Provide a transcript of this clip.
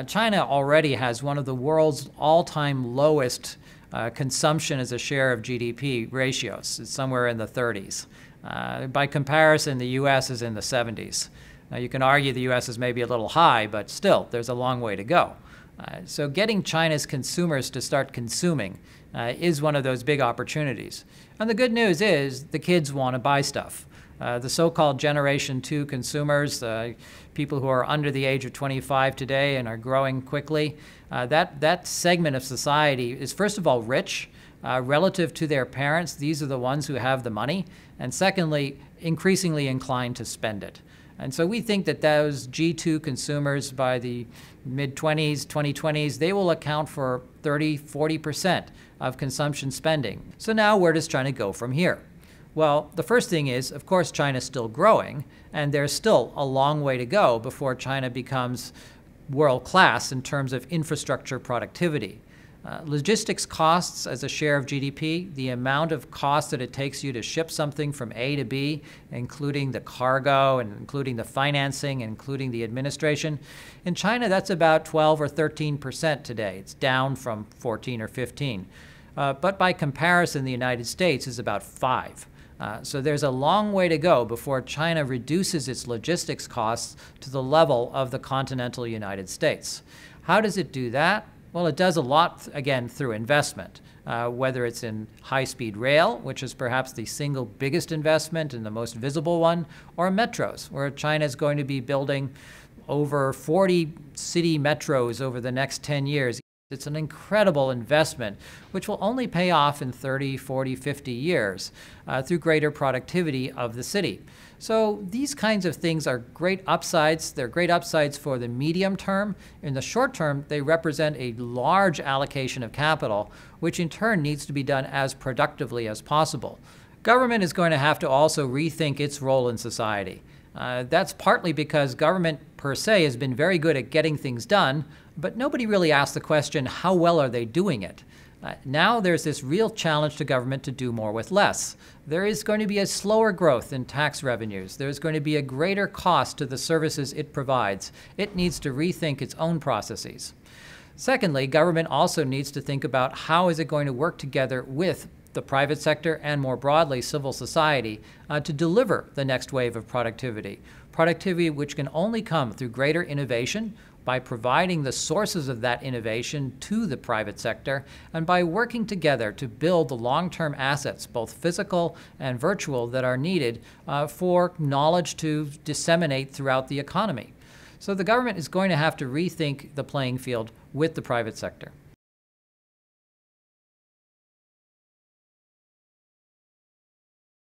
China already has one of the world's all-time lowest consumption as a share of GDP ratios. It's somewhere in the 30s. By comparison, the U.S. is in the 70s. Now, you can argue the U.S. is maybe a little high, but still, there's a long way to go. So getting China's consumers to start consuming is one of those big opportunities. And the good news is the kids want to buy stuff. The so-called Generation 2 consumers, people who are under the age of 25 today and are growing quickly, that segment of society is, first of all, rich. Relative to their parents, these are the ones who have the money. And secondly, increasingly inclined to spend it. And so we think that those G2 consumers by the mid-20s, 2020s, they will account for 30, 40% of consumption spending. So now where does China go from here? Well, the first thing is, of course, China's still growing, and there's still a long way to go before China becomes world-class in terms of infrastructure productivity. Logistics costs as a share of GDP, the amount of cost that it takes you to ship something from A to B, including the cargo and including the financing and including the administration. In China, that's about 12 or 13% today. It's down from 14 or 15. But by comparison, the United States is about 5. So there's a long way to go before China reduces its logistics costs to the level of the continental United States. How does it do that? Well, it does a lot, again, through investment, whether it's in high-speed rail, which is perhaps the single biggest investment and the most visible one, or metros, where China is going to be building over 40 city metros over the next 10 years. It's an incredible investment, which will only pay off in 30, 40, 50 years through greater productivity of the city. So these kinds of things are great upsides. They're great upsides for the medium term. In the short term, they represent a large allocation of capital, which in turn needs to be done as productively as possible. Government is going to have to also rethink its role in society. That's partly because government per se has been very good at getting things done, but nobody really asked the question, how well are they doing it? Now there's this real challenge to government to do more with less. There is going to be a slower growth in tax revenues. There's going to be a greater cost to the services it provides. It needs to rethink its own processes. Secondly, government also needs to think about how is it going to work together with the private sector and more broadly civil society to deliver the next wave of productivity. Productivity which can only come through greater innovation, by providing the sources of that innovation to the private sector, and by working together to build the long-term assets, both physical and virtual, that are needed for knowledge to disseminate throughout the economy. So the government is going to have to rethink the playing field with the private sector.